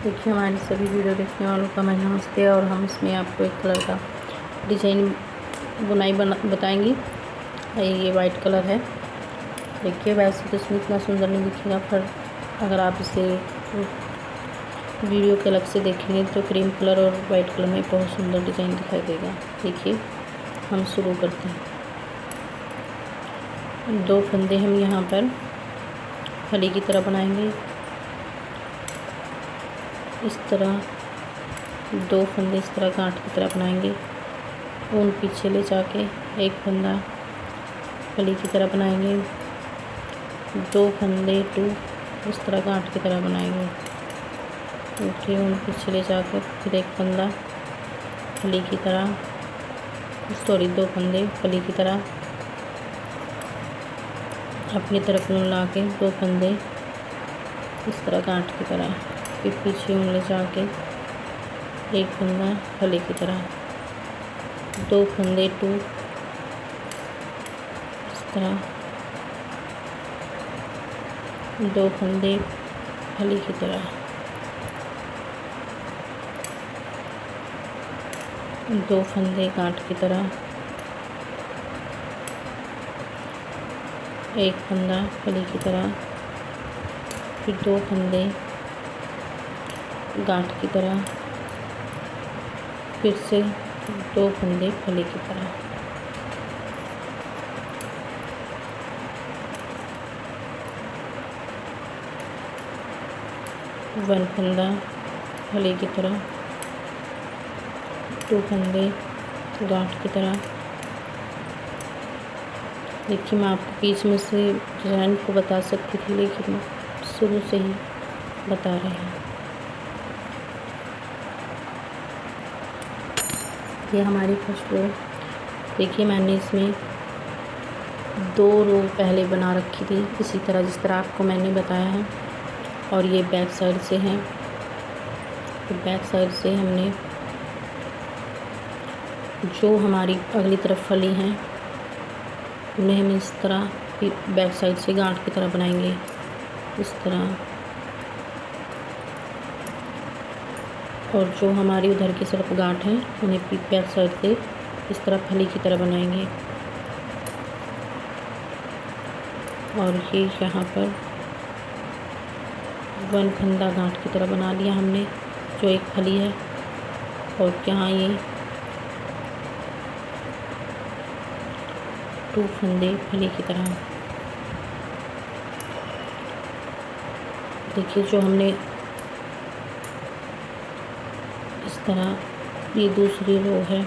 देखिए हमारी सभी वीडियो देखने वालों का मैं नमस्ते। और हम इसमें आपको एक कलर का डिजाइन बुनाई बताएंगे। ये वाइट कलर है। देखिए वैसे तो इसमें इतना सुंदर नहीं दिखेगा, पर अगर आप इसे वीडियो के अलग से देखेंगे तो क्रीम कलर और वाइट कलर में बहुत सुंदर डिज़ाइन दिखाई देगा। देखिए हम शुरू करते हैं। 2 फंदे हम यहाँ पर फली की तरह बनाएंगे। इस तरह 2 फंदे इस तरह गांठ की तरह बनाएंगे। ऊन पीछे ले जाके 1 फंदा फली की तरह बनाएंगे। 2 फंदे 2 इस तरह गांठ की तरह बनाएंगे। देखिए ऊन पीछे ले जाकर फिर 1 फंदा फली की तरह, 2 फंदे फली की तरह अपनी तरफ ऊन ला के 2 फंदे इस तरह गांठ की तरह, फिर पीछे ऊन ले जाके 1 फंदा फली की तरह, 2 फंदे 2 इस तरह, 2 फंदे फली की तरह, 2 फंदे गांठ की तरह, 1 फंदा फली की तरह, फिर 2 फंदे गांठ की तरह, फिर से 2 फंदे फली की तरह। वन फंदा फली की तरह, 2 फंदे गांठ की तरह। देखिए मैं आपको बीच में से डिज़ाइन को बता सकती थी, लेकिन शुरू से ही बता रहे हैं। ये हमारी फर्स्ट रो। देखिए मैंने इसमें 2 रो पहले बना रखी थी इसी तरह, जिस तरह आपको मैंने बताया है। और ये बैक साइड से है। तो बैक साइड से हमने जो हमारी अगली तरफ फली हैं उन्हें हम इस तरह बैक साइड से गांठ की तरह बनाएंगे। इस तरह, और जो हमारी उधर की तरफ गांठ है उन्हें बैक साइड से इस तरह फली की तरह बनाएंगे। और ये यहाँ पर 1 फंदा गांठ की तरह बना लिया हमने, जो एक फली है। और यहाँ ये 2 फंदे फली की तरह। देखिए जो हमने इस तरह, ये दूसरी रो है,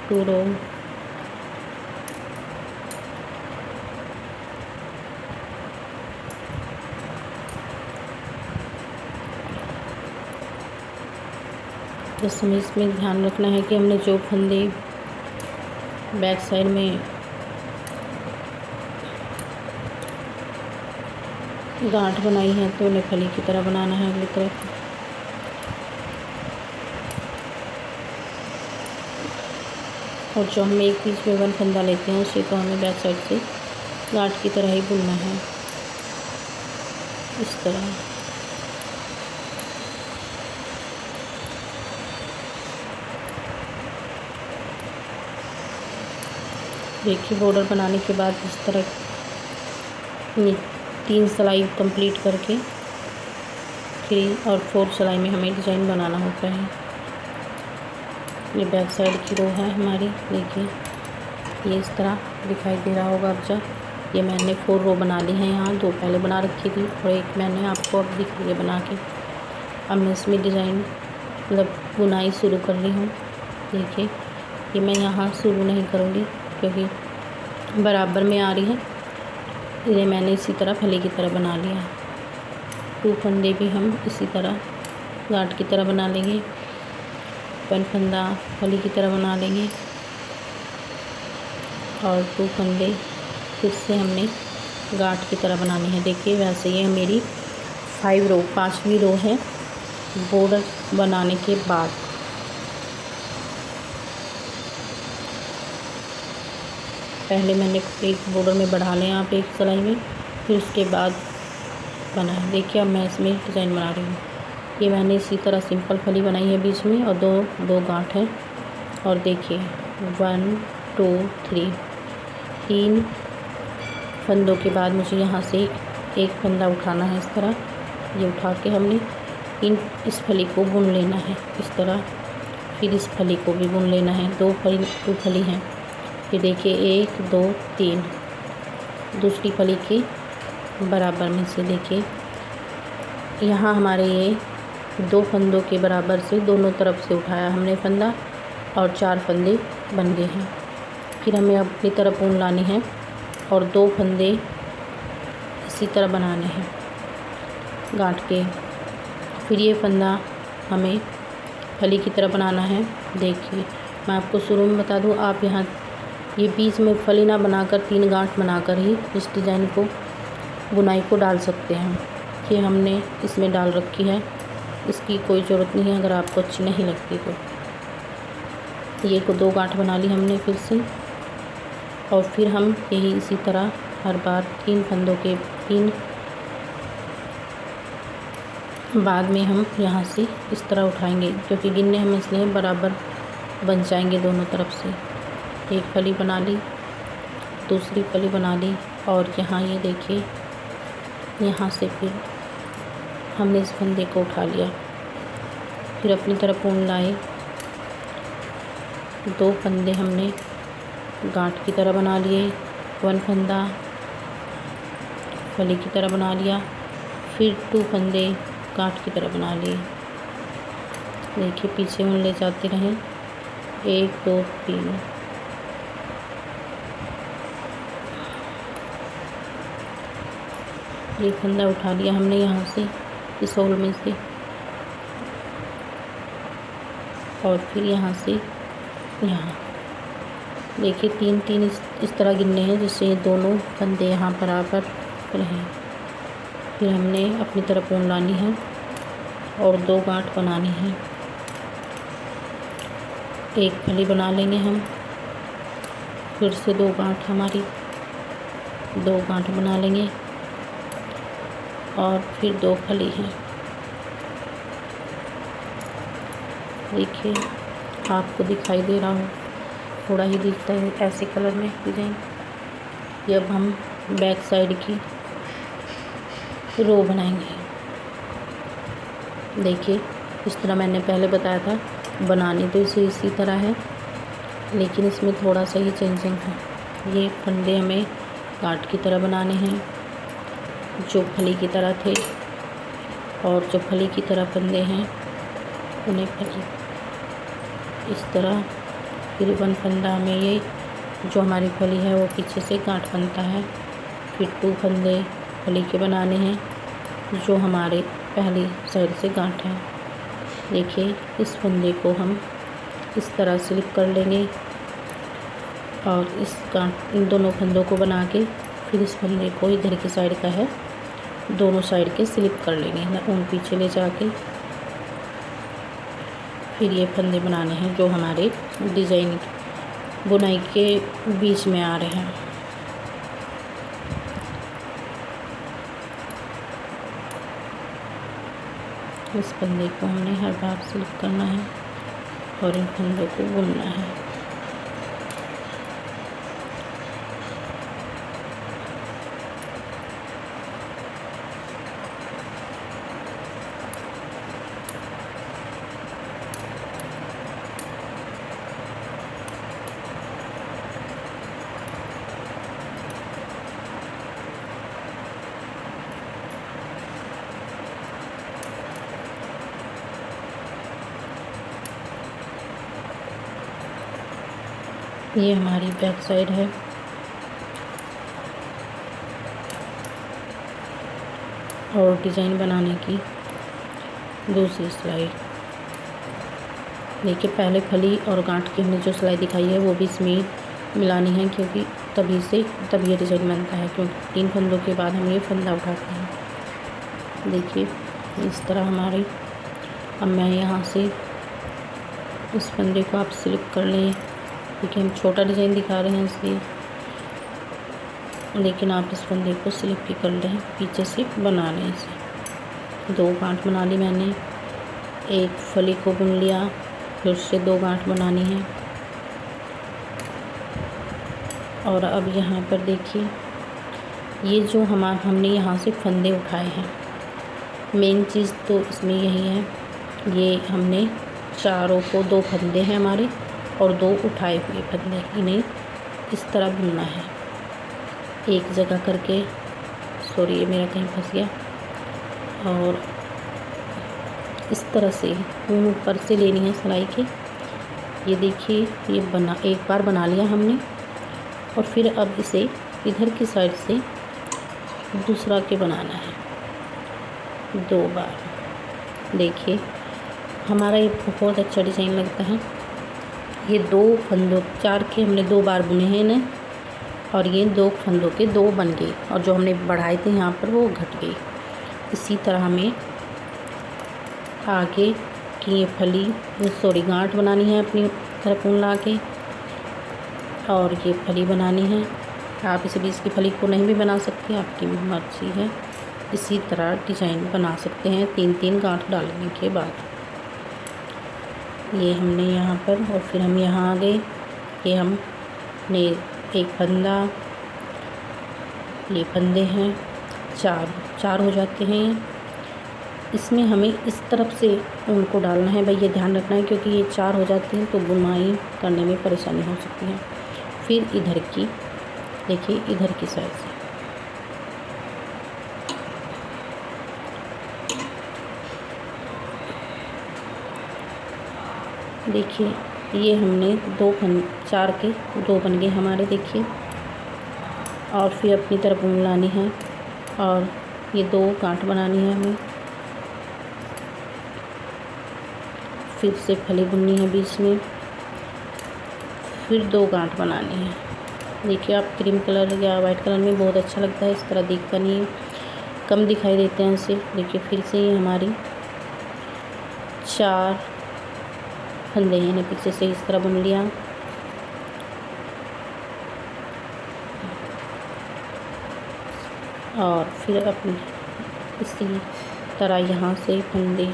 2 रो। बस हमें इसमें ध्यान रखना है कि हमने जो फंदे बैक साइड में गांठ बनाई है तो उन्हें फली की तरह बनाना है अगली तरफ। और जो हम एक बीच में 1 फंदा लेते हैं उसे तो हमें बैक साइड से गांठ की तरह ही बुनना है, इस तरह। देखिए बॉर्डर बनाने के बाद इस तरह 3 सिलाई कंप्लीट करके 3 और 4 सिलाई में हमें डिज़ाइन बनाना होता है। ये बैक साइड की रो है हमारी। देखिए ये इस तरह दिखाई दे रहा होगा अब जब। ये मैंने 4 रो बना ली हैं। यहाँ 2 पहले बना रखी थी और 1 मैंने आपको अब दिख रही है बना के। अब मैं इसमें डिज़ाइन मतलब बुनाई शुरू कर ली हूँ। देखिए ये मैं यहाँ शुरू नहीं करूँगी क्योंकि बराबर में आ रही है। इन्हें मैंने इसी तरह फली की तरह बना लिया। 2 फंदे भी हम इसी तरह गांठ की तरह बना लेंगे। 1 फंदा फली की तरह बना लेंगे और 2 फंदे फिर से हमने गांठ की तरह बनानी है। देखिए वैसे ये मेरी 5 रो 5वीं रो है बॉर्डर बनाने के बाद। पहले मैंने एक बॉर्डर में बढ़ा लें आप 1 सिलाई में, फिर उसके बाद बना है। देखिए अब मैं इसमें डिज़ाइन बना रही हूँ। ये मैंने इसी तरह सिंपल फली बनाई है बीच में, और दो दो गांठ है। और देखिए 1 2 3 3 फंदों के बाद मुझे यहाँ से एक फंदा उठाना है। इस तरह ये उठा के हमने इस फली को बुन लेना है इस तरह। फिर इस फली को भी बुन लेना है। दो फली हैं। ये देखिए 1 2 3 दूसरी फली के बराबर में से देखिए यहाँ हमारे ये 2 फंदों के बराबर से दोनों तरफ से उठाया हमने फंदा, और 4 फंदे बन गए हैं। फिर हमें अपनी तरफ ऊन लानी है और 2 फंदे इसी तरह बनाने हैं गांठ के। फिर ये फंदा हमें फली की तरह बनाना है। देखिए मैं आपको शुरू में बता दूं, आप यहाँ ये बीच में फली ना बनाकर 3 गांठ बनाकर ही इस डिज़ाइन को बुनाई को डाल सकते हैं। ये हमने इसमें डाल रखी है, इसकी कोई ज़रूरत नहीं है अगर आपको अच्छी नहीं लगती तो। ये को 2 गांठ बना ली हमने फिर से, और फिर हम यही इसी तरह हर बार 3 फंदों के 3 बाद में हम यहाँ से इस तरह उठाएंगे, क्योंकि गिनने हम इसलिए बराबर बन जाएंगे दोनों तरफ से। एक फली बना ली, दूसरी फली बना ली, और यहाँ ये देखिए यहाँ से फिर हमने इस फंदे को उठा लिया। फिर अपनी तरफ ऊन लाए, 2 फंदे हमने गांठ की तरह बना लिए, 1 फंदा फली की तरह बना लिया, फिर 2 फंदे गांठ की तरह बना लिए। देखिए पीछे ऊन ले जाते रहें, 1 2 3। ये फंदा उठा लिया हमने यहाँ से इस होल में से, और फिर यहाँ से यहाँ देखिए 3 3 इस तरह गिनने हैं, जिससे ये दोनों फंदे यहाँ बराबर रहें। फिर हमने अपनी तरफ ऊन लानी है और 2 गांठ बनानी है। एक फली बना लेंगे हम, फिर से 2 गांठ हमारी 2 गांठ बना लेंगे, और फिर 2 फली हैं। देखिए आपको दिखाई दे रहा हो, थोड़ा ही दिखता है ऐसे कलर में डिजाइन। ये अब हम बैक साइड की रो बनाएंगे। देखिए इस तरह मैंने पहले बताया था, बनानी तो इसी तरह है, लेकिन इसमें थोड़ा सा ही चेंजिंग है। ये फंदे हमें गांठ की तरह बनाने हैं जो फली की तरह थे, और जो फली की तरह फंदे हैं उन्हें फली इस तरह। फिर 1 फंदा हमें ये जो हमारी फली है वो पीछे से गांठ बनता है। फिर 2 फंदे फली के बनाने हैं जो हमारे पहली साइड से गांठ है। देखिए इस फंदे को हम इस तरह स्लिप कर लेंगे, और इस गांठ इन दोनों फंदों को बना के फिर इस फंदे को इधर की साइड का है दोनों साइड के स्लिप कर लेंगे ऊन पीछे ले जाके। फिर ये फंदे बनाने हैं जो हमारे डिज़ाइन बुनाई के बीच में आ रहे हैं। इस फंदे को हमने हर बार स्लिप करना है और इन फंदों को बुनना है। ये हमारी बैक साइड है। और डिज़ाइन बनाने की दूसरी सिलाई। देखिए पहले फली और गांठ की हमने जो सिलाई दिखाई है वो भी इसमें मिलानी है, क्योंकि तब ये डिज़ाइन बनता है, क्योंकि 3 फंदों के बाद हम ये फंदा उठाते हैं। देखिए इस तरह हमारी। अब मैं यहाँ से इस फंदे को आप स्लिप कर लें, क्योंकि हम छोटा डिज़ाइन दिखा रहे हैं इसलिए, लेकिन आप इस फंदे को स्लिप भी कर लें, पीछे से बना लें इसे। 2 गांठ बना ली मैंने, एक फली को बुन लिया, फिर से 2 गांठ बनानी है। और अब यहाँ पर देखिए, ये जो हमने यहाँ से फंदे उठाए हैं, मेन चीज़ तो इसमें यही है, ये हमने चारों को 2 फंदे हैं हमारे और 2 उठाए हुए फंदे, इन्हें इस तरह बुनना है एक जगह करके। सॉरी, ये मेरा कहीं फंस गया। और इस तरह से ऊपर से लेनी है सिलाई की। ये देखिए, ये बना, एक बार बना लिया हमने, और फिर अब इसे इधर की साइड से दूसरा के बनाना है 2 बार। देखिए, हमारा ये बहुत अच्छा डिज़ाइन लगता है। ये 2 फंदों 4 के हमने 2 बार बुने हैं इन्हें, और ये 2 फंदों के 2 बन गए, और जो हमने बढ़ाए थे यहाँ पर वो घट गए। इसी तरह हमें आगे की ये फली गांठ बनानी है अपनी तरफ ऊन ला के, और ये फली बनानी है। आप इसे बीच की फली को नहीं भी बना सकते, आपकी मर्जी है। इसी तरह डिज़ाइन बना सकते हैं 3-3 गांठ डालने के बाद। ये हमने यहाँ पर, और फिर हम यहाँ आ गए। ये हमने एक फंदा, ये फंदे हैं, 4 हो जाते हैं। इसमें हमें इस तरफ से ऊन को डालना है भाई, ये ध्यान रखना है, क्योंकि ये 4 हो जाते हैं तो बुनाई करने में परेशानी हो सकती है। फिर इधर की देखिए, इधर की साइड से देखिए, ये हमने 4 के 2 बन गए हमारे, देखिए। और फिर अपनी तरफ ऊन लानी है, और ये 2 गांठ बनानी है हमें। फिर से फली बुननी है बीच में, फिर 2 गांठ बनानी है। देखिए, आप क्रीम कलर या वाइट कलर में बहुत अच्छा लगता है, इस तरह दिखता नहीं है, कम दिखाई देते हैं इसे। देखिए, फिर से ये हमारी 4 फंदे हैं, इन्हें पीछे से इस तरह बुन लिया। और फिर अपनी इसी तरह यहाँ से फंदे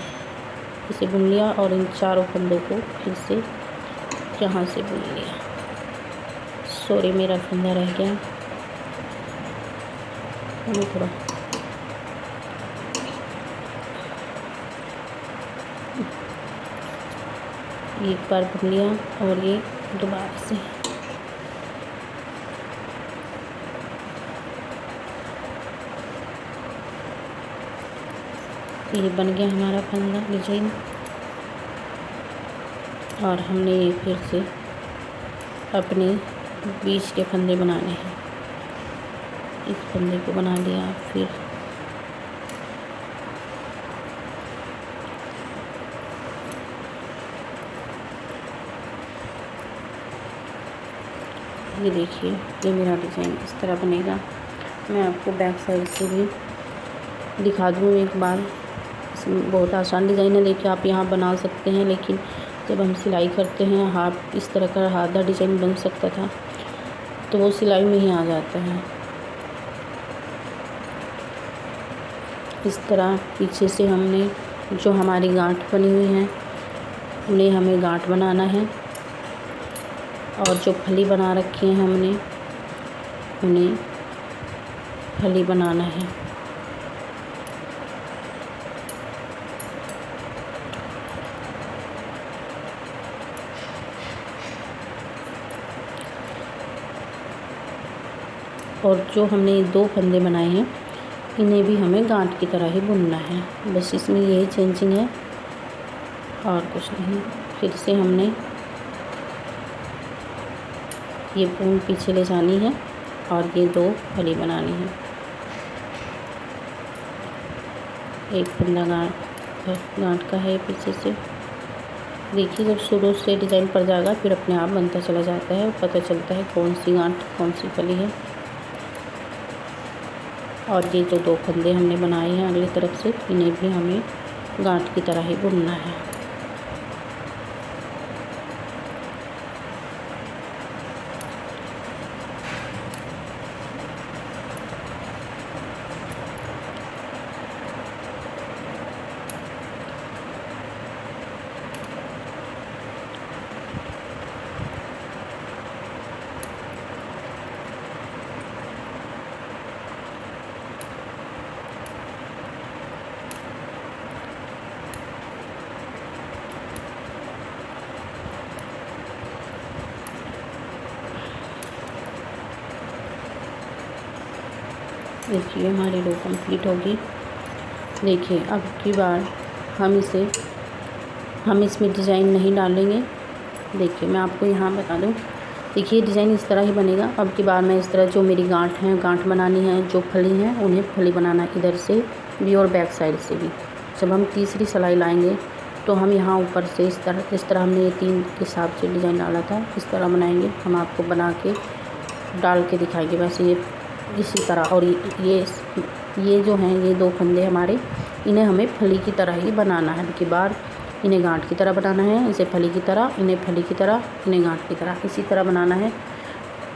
इसे बुन लिया, और इन 4 फंदों को फिर से यहाँ से बुन लिया। सॉरी, मेरा फंदा रह गया, हमें थोड़ा एक बार बुन लिया, और ये दोबारा से ये बन गया हमारा फंदा डिजाइन। और हमने ये फिर से अपने बीच के फंदे बनाने हैं। इस फंदे को बना लिया, फिर ये देखिए, ये मेरा डिज़ाइन इस तरह बनेगा। मैं आपको बैक साइड से भी दिखा दूँ एक बार। इसमें बहुत आसान डिज़ाइन है, देखिए आप यहाँ बना सकते हैं, लेकिन जब हम सिलाई करते हैं हाथ इस तरह का आधा डिज़ाइन बन सकता था, तो वो सिलाई में ही आ जाता है। इस तरह पीछे से हमने जो हमारी गांठ बनी हुई हैं उन्हें हमें गांठ बनाना है, और जो फली बना रखी है हमने उन्हें फली बनाना है। और जो हमने 2 फंदे बनाए हैं इन्हें भी हमें गांठ की तरह ही बुनना है, बस इसमें यही चेंजिंग है और कुछ नहीं। फिर से हमने ये ऊन पीछे ले जानी है और ये 2 फली बनानी है। एक फंदा गांठ का है पीछे से। देखिए, जब शुरू से डिज़ाइन पड़ जाएगा फिर अपने आप बनता चला जाता है, पता चलता है कौन सी गांठ कौन सी फली है। और ये जो 2 फंदे हमने बनाए हैं अगली तरफ से, इन्हें भी हमें गांठ की तरह ही बुनना है। देखिए हमारी रो कंप्लीट होगी। देखिए अब की बार हम इसमें डिज़ाइन नहीं डालेंगे। देखिए मैं आपको यहाँ बता दूँ, देखिए डिज़ाइन इस तरह ही बनेगा। अब की बार मैं इस तरह जो मेरी गांठ बनानी है, जो फली हैं उन्हें फली बनाना है, इधर से भी और बैक साइड से भी। जब हम तीसरी सिलाई लाएंगे तो हम यहाँ ऊपर से इस तरह हमने ये 3 के हिसाब से डिज़ाइन डाला था, इस तरह बनाएंगे। हम आपको बना के डाल के दिखाएंगे वैसे ये इसी तरह। और ये जो हैं ये 2 फंदे हमारे, इन्हें हमें फली की तरह ही बनाना है। अब की बार इन्हें गांठ की तरह बनाना है, इसे फली की तरह, इन्हें फली की तरह, इन्हें गांठ की तरह, इसी तरह बनाना है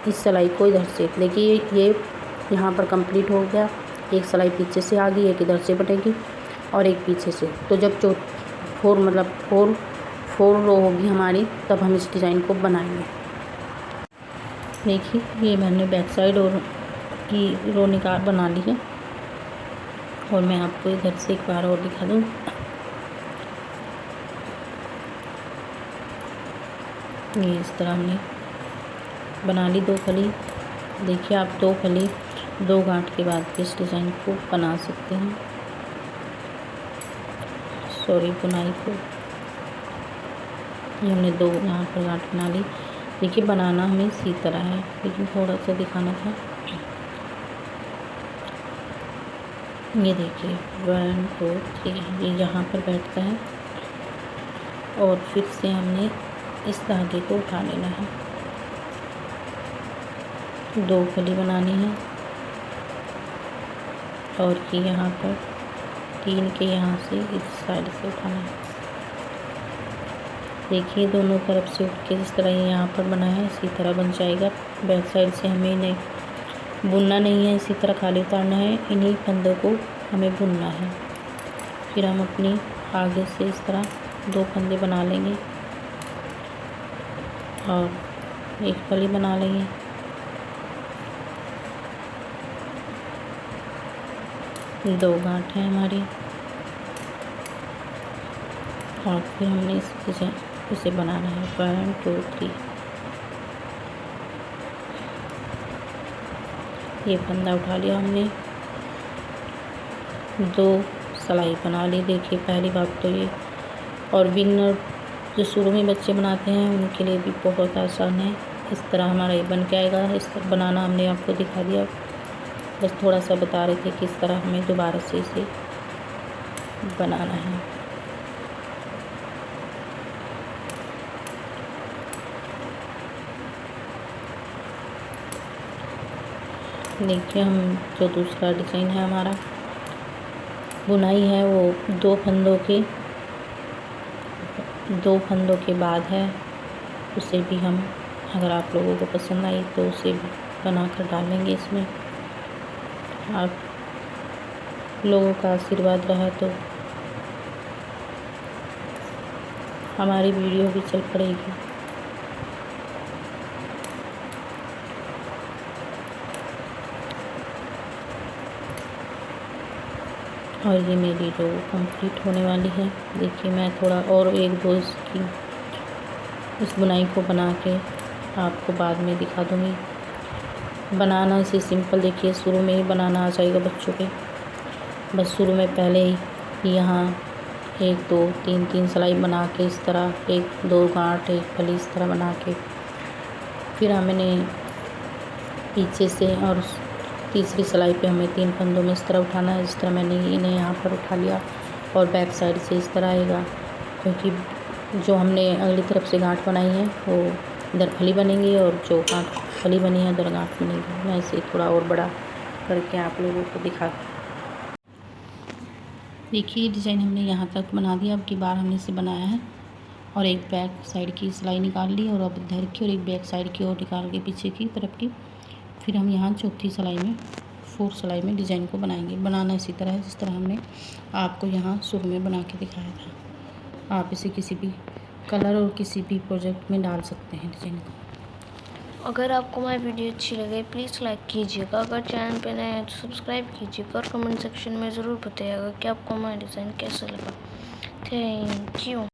इस सिलाई को। इधर से देखिए ये यहाँ पर कंप्लीट हो गया। एक सिलाई पीछे से आ गई, एक इधर से बटेगी और एक पीछे से। तो जब 4 रो होगी हमारी, तब हम इस डिज़ाइन को बनाएंगे। देखिए ये मैंने बैक साइड और की रो बना ली है। और मैं आपको इधर से एक बार और दिखा दूँ। ये इस तरह हमने बना ली 2 फली। देखिए आप 2 फली 2 गांठ के बाद इस डिज़ाइन को बना सकते हैं, बुनाई को। ये हमने 2 यहाँ पर गांठ बना ली। देखिए बनाना हमें इसी तरह है, लेकिन थोड़ा सा दिखाना था। ये देखिए 1 2 3 ये यहाँ पर बैठता है और फिर से हमने इस धागे को उठा लेना है। 2 फली बनानी है और ये यहाँ पर 3 के यहाँ से इस साइड से उठाना है। देखिए दोनों तरफ से उठ के जिस तरह ये यहाँ पर बना है इसी तरह बन जाएगा। बैक साइड से हमें इन्हें बुनना नहीं है, इसी तरह खाली उतारना है। इन्हीं फंदों को हमें बुनना है। फिर हम अपनी आगे से इस तरह 2 फंदे बना लेंगे और एक फली बना लेंगे। दो गांठ है हमारी और फिर हमने इसे बनाना है 1 2 3। ये फंदा उठा लिया हमने, 2 सिलाई बना ली। देखिए पहली बात तो ये, और बिगनर जो शुरू में बच्चे बनाते हैं उनके लिए भी बहुत आसान है। इस तरह हमारा ये बन के आएगा। इस तरह बनाना हमने आपको दिखा दिया, बस थोड़ा सा बता रहे थे कि इस तरह हमें दोबारा से इसे बनाना है। देखिए हम जो दूसरा डिज़ाइन है हमारा बुनाई है वो 2 फंदों के बाद है। उसे भी हम, अगर आप लोगों को पसंद आई तो उसे भी बना कर डालेंगे इसमें। आप लोगों का आशीर्वाद रहा तो हमारी वीडियो भी चल पड़ेगी। और ये मेरी रो कंप्लीट होने वाली है। देखिए मैं थोड़ा और 1-2 इस बुनाई को बना के आपको बाद में दिखा दूँगी। बनाना इसे सिंपल, देखिए शुरू में ही बनाना आ जाएगा बच्चों के। बस शुरू में पहले ही यहाँ 1 2 3 सिलाई बना के इस तरह 1 2 गांठ 1 फली इस तरह बना के, फिर हमने पीछे से और तीसरी सिलाई पे हमें 3 फंदों में इस तरह उठाना है। जिस तरह मैंने इन्हें यहाँ पर उठा लिया और बैक साइड से इस तरह आएगा, क्योंकि जो हमने अगली तरफ से गांठ बनाई है वो इधर फली बनेंगी और जो गांठ फली बनी है उधर गांठ बनेगी। मैं इसे थोड़ा और बड़ा करके आप लोगों को दिखा। देखिए डिज़ाइन हमने यहाँ तक बना दिया। अब की बार हमने इसे बनाया है और एक बैक साइड की सिलाई निकाल ली और अब इधर की और एक बैक साइड की और निकाल के पीछे की तरफ की। फिर हम यहाँ चौथी सिलाई में 4 सिलाई में डिज़ाइन को बनाएंगे। बनाना इसी तरह है जिस तरह हमने आपको यहाँ शुरू में बना के दिखाया था। आप इसे किसी भी कलर और किसी भी प्रोजेक्ट में डाल सकते हैं डिज़ाइन को। अगर आपको हमारी वीडियो अच्छी लगे प्लीज़ लाइक कीजिएगा। अगर चैनल पे नए हैं तो सब्सक्राइब कीजिएगा और कमेंट सेक्शन में ज़रूर बताइएगा कि आपको हमारा डिज़ाइन कैसा लगा। Thank you.